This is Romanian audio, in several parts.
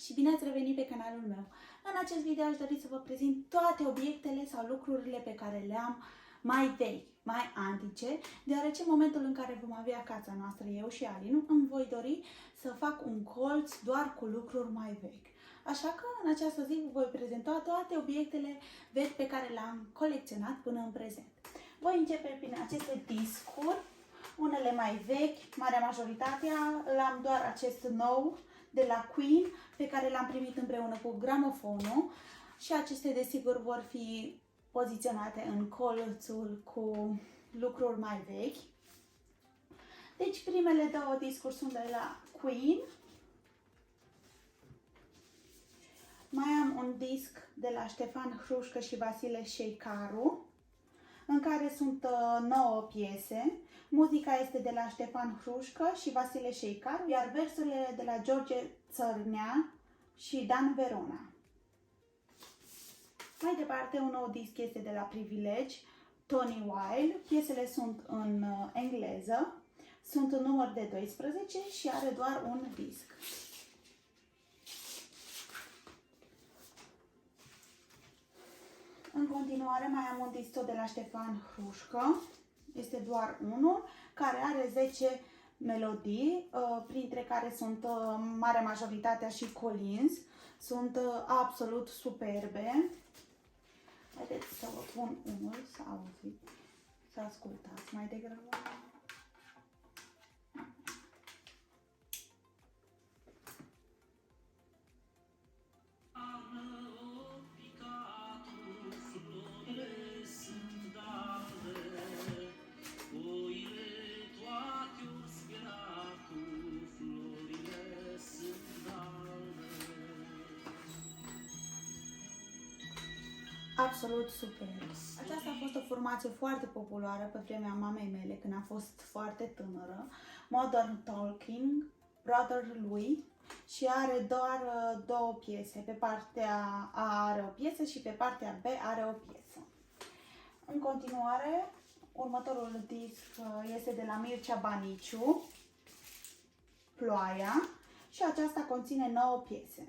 și bine ați revenit pe canalul meu. În acest video aș dori să vă prezint toate obiectele sau lucrurile pe care le am mai vechi, mai antice, deoarece în momentul în care vom avea casa noastră, eu și Alinu, îmi voi dori să fac un colț doar cu lucruri mai vechi. Așa că în această zi vă voi prezenta toate obiectele vechi pe care le-am colecționat până în prezent. Voi începe prin aceste discuri, unele mai vechi, marea majoritatea, l-am doar acest nou de la Queen, pe care l-am primit împreună cu gramofonul și acestea desigur vor fi poziționate în colțul cu lucruri mai vechi. Deci primele două discuri sunt de la Queen. Mai am un disc de la Ștefan Hrușcă și Vasile Șeicaru, în care sunt 9 piese. Muzica este de la Ștefan Hrușcă și Vasile Șeicaru, iar versurile de la George Țărnea și Dan Verona. Mai departe, un nou disc este de la Privilege, Tony Wilde. Piesele sunt în engleză, sunt în număr de 12 și are doar un disc. În continuare mai am un disc tot de la Ștefan Hrușcă, este doar unul, care are 10 melodii, printre care sunt marea majoritatea și colins, sunt absolut superbe. Haideți să vă pun unul să auziți, să ascultați mai degrabă. Absolut super! Aceasta a fost o formație foarte populară pe vremea mamei mele, când a fost foarte tânără, Modern Talking, Brother lui, și are doar două piese. Pe partea A are o piesă și pe partea B are o piesă. În continuare, următorul disc este de la Mircea Baniciu, Ploaia, și aceasta conține 9 piese.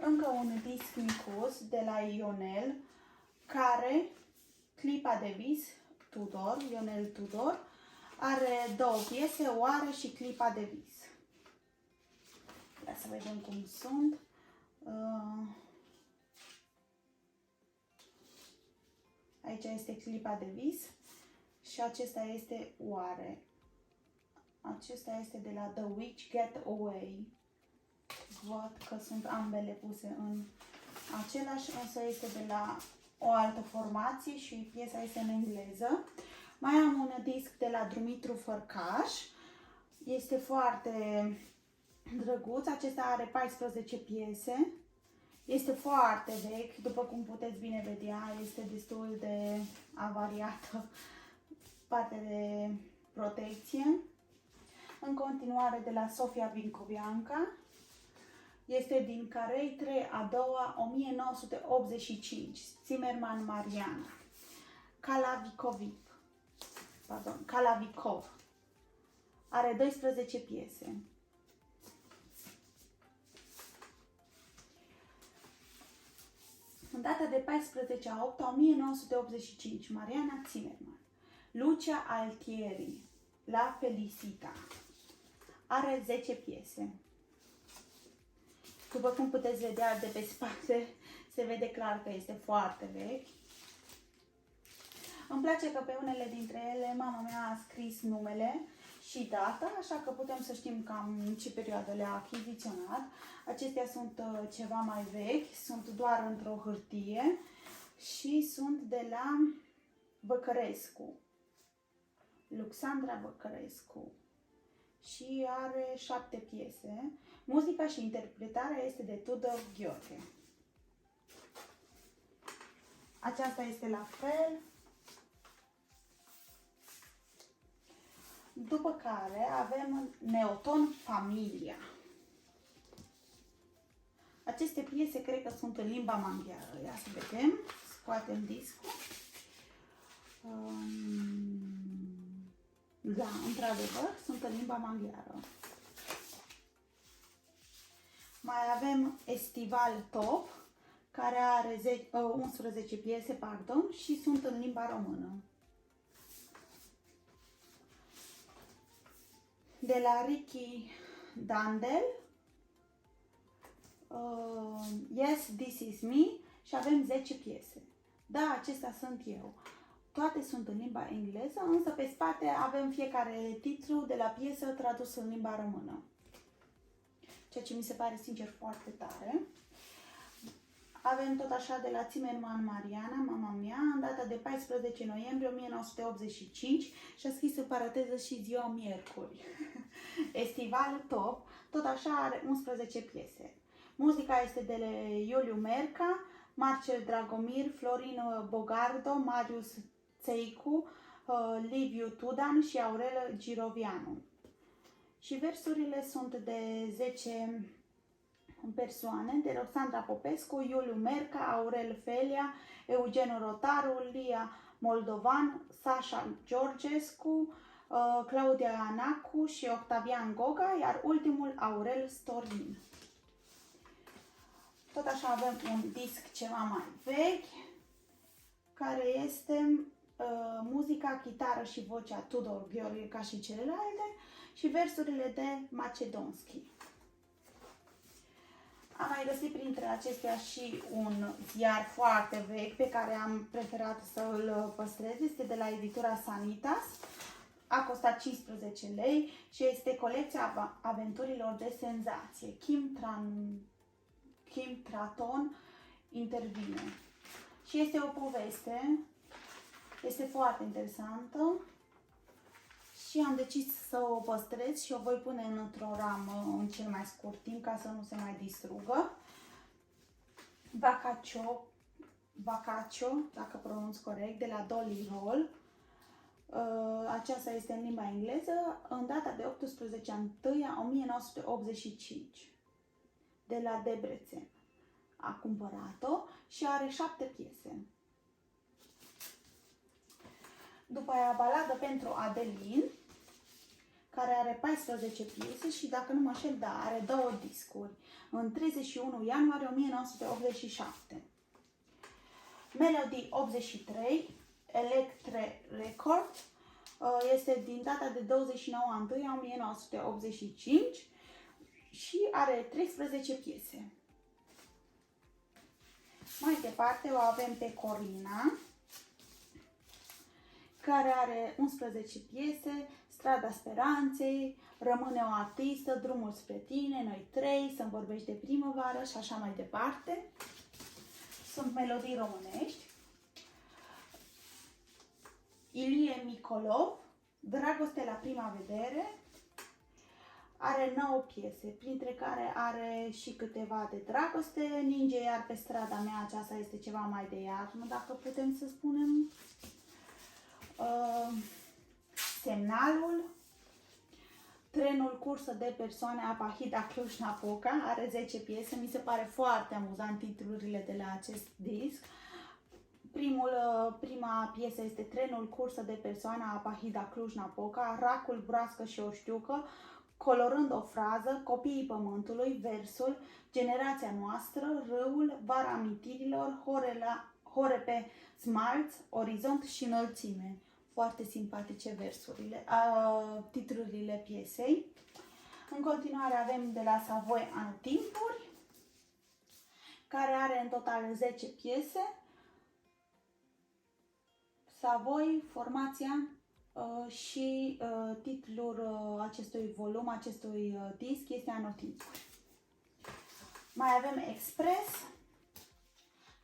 Încă un disc micus de la Ionel, care, Clipa de vis, Tudor, Ionel Tudor, are două piese, Oare și Clipa de vis. Ia să vedem cum sunt. Aici este Clipa de vis și acesta este Oare. Acesta este de la The Witch Get Away. Văd că sunt ambele puse în același, însă este de la o altă formație și piesa este în engleză. Mai am un disc de la Dumitru Fărcaș. Este foarte drăguț. Acesta are 14 piese. Este foarte vechi, după cum puteți bine vedea, este destul de avariată partea de protecție. În continuare de la Sofia Vincovianca. Este din Carei 3 a 2-a 1985, Zimmerman Mariana. Kalavikov. Are 12 piese. În data de 14 a 8-a 1985, Mariana Zimmerman. Lucia Altieri, La Felicita. Are 10 piese. După cum puteți vedea de pe spate, se vede clar că este foarte vechi. Îmi place că pe unele dintre ele mama mea a scris numele și data, așa că putem să știm cam în ce perioadă le-a achiziționat. Acestea sunt ceva mai vechi, sunt doar într-o hârtie și sunt de la Băcărescu, Luxandra Băcărescu. Și are 7 piese. Muzica și interpretarea este de Tudor Gheorghe. Aceasta este la fel. După care avem Neoton Familia. Aceste piese cred că sunt în limba maghiară. Ia să vedem. Scoatem discul. Da, într-adevăr, sunt în limba maghiară. Mai avem Estival Top, care are 11 piese, pardon, și sunt în limba română. De la Ricky Dandel, Yes, This Is Me, și avem 10 piese. Da, acestea sunt eu. Toate sunt în limba engleză, însă pe spate avem fiecare titlu de la piesă tradus în limba română. Ceea ce mi se pare sincer foarte tare. Avem tot așa de la Zimmerman Mariana, mama mea, în data de 14 noiembrie 1985 și a scris în paranteză și ziua miercuri. Estival Top, tot așa are 11 piese. Muzica este de Iuliu Merca, Marcel Dragomir, Florin Bogardo, Marius Țeicu, Liviu Tudan și Aurel Girovianu. Și versurile sunt de 10 persoane, de Roxandra Popescu, Iuliu Merca, Aurel Felia, Eugen Rotaru, Lia Moldovan, Sasha Georgescu, Claudia Anacu și Octavian Goga, iar ultimul Aurel Storlin. Tot așa avem un disc ceva mai vechi, care este muzica, chitară și vocea Tudor Gheorghe ca și celelalte și versurile de Macedonski. Am mai găsit printre acestea și un ziar foarte vechi pe care am preferat să îl păstrez. Este de la editura Sanitas. A costat 15 lei și este colecția aventurilor de senzație. Kim Traton intervine. Și este o poveste. Este foarte interesantă. Și am decis să o păstrez și o voi pune într-o ramă în cel mai scurt timp ca să nu se mai distrugă. Vacaccio, dacă pronunț corect, de la Dolly Roll. Aceasta este în limba engleză, în data de 18/1/1985, de la Debrecen. A cumpărat-o și are 7 piese. După aia Baladă pentru Adelin, care are 14 piese și, dacă nu mă înșel, da, are 2 discuri, în 31 ianuarie 1987. Melody 83, Electre Record, este din data de 29/1/1985 și are 13 piese. Mai departe o avem pe Corina, care are 11 piese, Strada Speranței, Rămâne o artistă, Drumul spre tine, Noi trei, Să-mi vorbești de primăvară și așa mai departe. Sunt melodii românești. Ilie Micolov, Dragoste la prima vedere, are 9 piese, printre care are și câteva de dragoste. Ninge iar pe strada mea, aceasta este ceva mai de iarnă, dacă putem să spunem. Semnalul, Trenul, Cursă de persoane, Apahida Cluj-Napoca, are 10 piese. Mi se pare foarte amuzant titlurile de la acest disc. Prima piesă este Trenul, Cursă de persoane, Apahida Cluj-Napoca, Racul, Broască și o știucă, Colorând o frază, Copiii pământului, versul, Generația noastră, Râul, Vara amintirilor, Hore pe smalț, Orizont și înălțime. Foarte simpatice versurile, titlurile piesei. În continuare avem de la Savoy Anotimpuri, care are în total 10 piese. Savoy, formația și titlul acestui volum, acestui disc este Anotimpuri. Mai avem Express,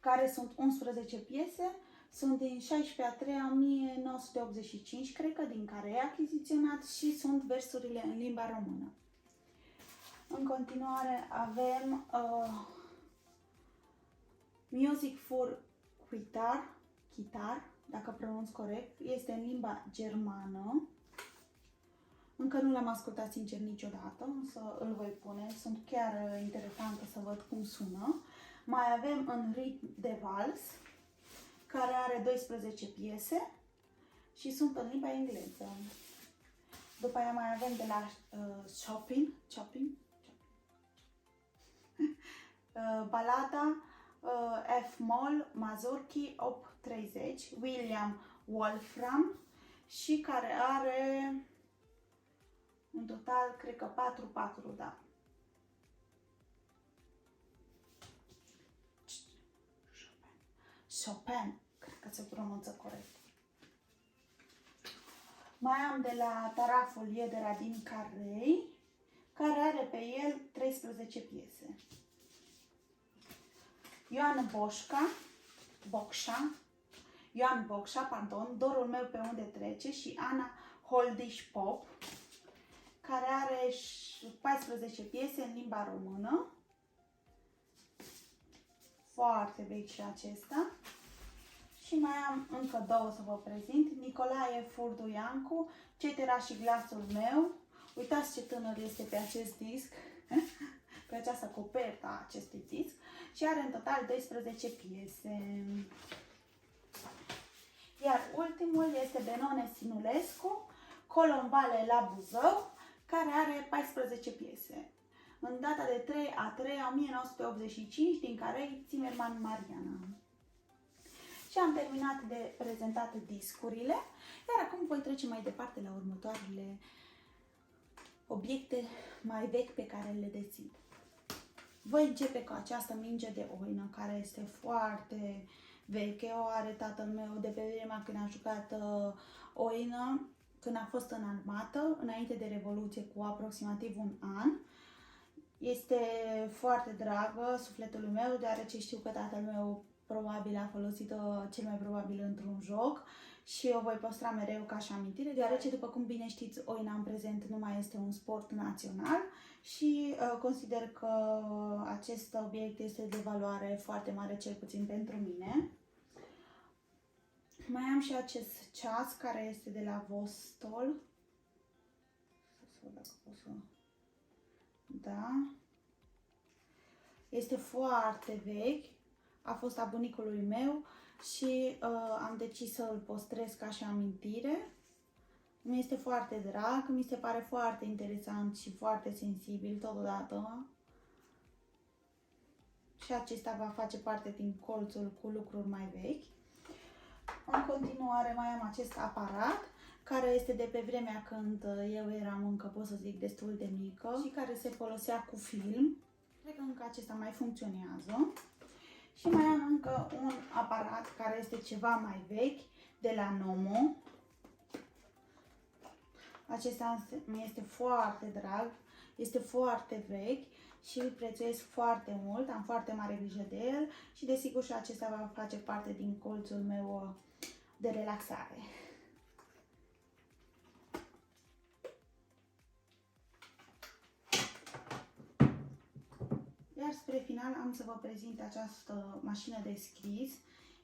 care sunt 11 piese. Sunt din 16/3/1985, cred că din care e achiziționat, și sunt versurile în limba română. În continuare avem Music for Guitar, dacă pronunț corect, este în limba germană. Încă nu l-am ascultat sincer niciodată, însă îl voi pune, sunt chiar interesantă să văd cum sună. Mai avem în ritm de vals, care are 12 piese și sunt în limba engleză. După aia mai avem de la Chopin, balada F-moll Mazurki 830, William Wolfram, și care are în total, cred că 4, da. Chopin, cred că se pronunță corect. Mai am de la Taraful Iedera din Carrei, care are pe el 13 piese. Ioan Bocșa, Dorul meu pe unde trece, și Ana Holdiș Pop, care are 14 piese în limba română. Foarte vechi și acesta. Și mai am încă două să vă prezint. Nicolae Furdu Iancu, Cetera și glasul meu. Uitați ce tânăr este pe acest disc, pe această copertă a acestui disc. Și are în total 12 piese. Iar ultimul este Benone Sinulescu, Colombale la Buzău, care are 14 piese. În data de 3/3/1985, din Carei, Zimmerman Mariana. Și am terminat de prezentat discurile, iar acum voi trece mai departe la următoarele obiecte mai vechi pe care le dețin. Voi începe cu această minge de oină, care este foarte veche. O are tatăl meu de pe vremea când a jucat oină, când a fost în armată, înainte de Revoluție, cu aproximativ un an. Este foarte dragă sufletului meu, deoarece știu că tatăl meu probabil a folosit-o cel mai probabil într-un joc și o voi păstra mereu ca și amintire, deoarece, după cum bine știți, oina în prezent nu mai este un sport național și consider că acest obiect este de valoare foarte mare, cel puțin pentru mine. Mai am și acest ceas care este de la Vostol. Să văd dacă pot să... Da. Este foarte vechi. A fost a bunicului meu și am decis să îl păstrez ca și amintire. Mi este foarte drag, mi se pare foarte interesant și foarte sensibil totodată. Și acesta va face parte din colțul cu lucruri mai vechi. În continuare mai am acest aparat, care este de pe vremea când eu eram încă, pot să zic, destul de mică și care se folosea cu film. Cred că încă acesta mai funcționează. Și mai am încă un aparat care este ceva mai vechi, de la Nomo. Acesta mi este foarte drag, este foarte vechi și îl prețuiesc foarte mult, am foarte mare grijă de el și desigur și acesta va face parte din colțul meu de relaxare. Iar spre final am să vă prezint această mașină de scris,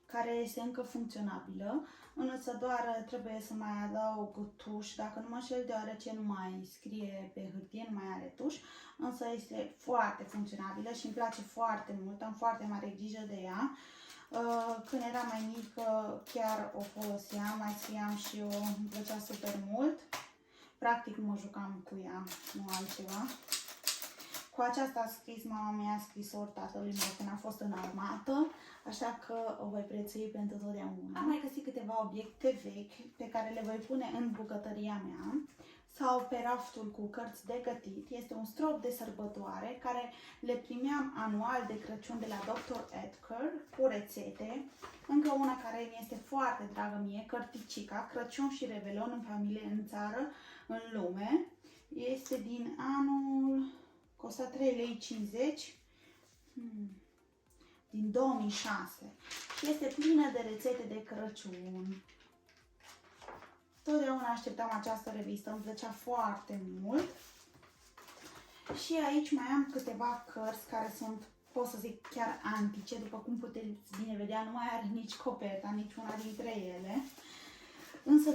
care este încă funcționabilă, însă doar trebuie să mai adaug tuș, dacă nu mă înșel, deoarece nu mai scrie pe hârtie, nu mai are tuș, însă este foarte funcționabilă și îmi place foarte mult, am foarte mare grijă de ea. Când eram mai mică chiar o foloseam, mai scriam și eu, îmi plăcea super mult. Practic mă jucam cu ea, nu altceva. Cu aceasta a scris mama mea scrisori tatălui meu când a fost în armată, așa că o voi prețui pentru totdeauna. Am mai găsit câteva obiecte vechi pe care le voi pune în bucătăria mea sau pe raftul cu cărți de gătit. Este un strop de sărbătoare care le primeam anual de Crăciun de la Dr. Edgar cu rețete. Încă una care mi este foarte dragă mie, cărticica, Crăciun și Revelon în familie, în țară, în lume. Este din anul... costă 3,50 lei, din 2006 și este plină de rețete de Crăciun. Totdeauna așteptam această revistă, îmi plăcea foarte mult. Și aici mai am câteva cărți care sunt, pot să zic, chiar antice, după cum puteți bine vedea, nu mai are nici coperta, nici una dintre ele. Însă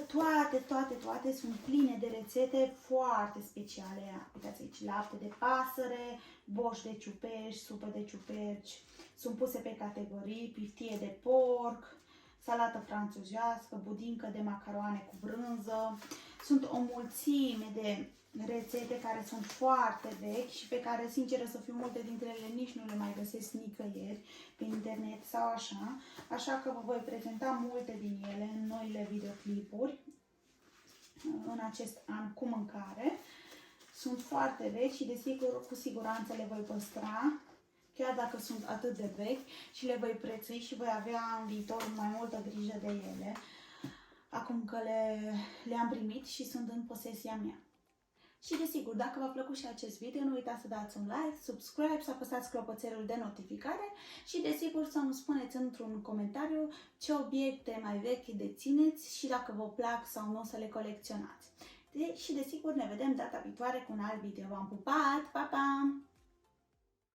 toate sunt pline de rețete foarte speciale. Uitați aici, lapte de pasăre, borș de ciuperci, supă de ciuperci, sunt puse pe categorii, piftie de porc, salată franțuzească, budincă de macaroane cu brânză, Sunt o mulțime de rețete care sunt foarte vechi și pe care, sinceră să fiu, multe dintre ele nici nu le mai găsesc nicăieri pe internet sau așa. Așa că vă voi prezenta multe din ele în noile videoclipuri în acest an cu mâncare. Sunt foarte vechi și desigur, cu siguranță le voi păstra, chiar dacă sunt atât de vechi, și le voi prețui și voi avea în viitor mai multă grijă de ele, acum că le-am primit și sunt în posesia mea. Și desigur, dacă v-a plăcut și acest video, nu uitați să dați un like, subscribe, să apăsați clopoțelul de notificare și desigur să îmi spuneți într-un comentariu ce obiecte mai vechi dețineți și dacă vă plac sau nu să le colecționați. Și desigur ne vedem data viitoare cu un alt video. V-am pupat! Pa, pa!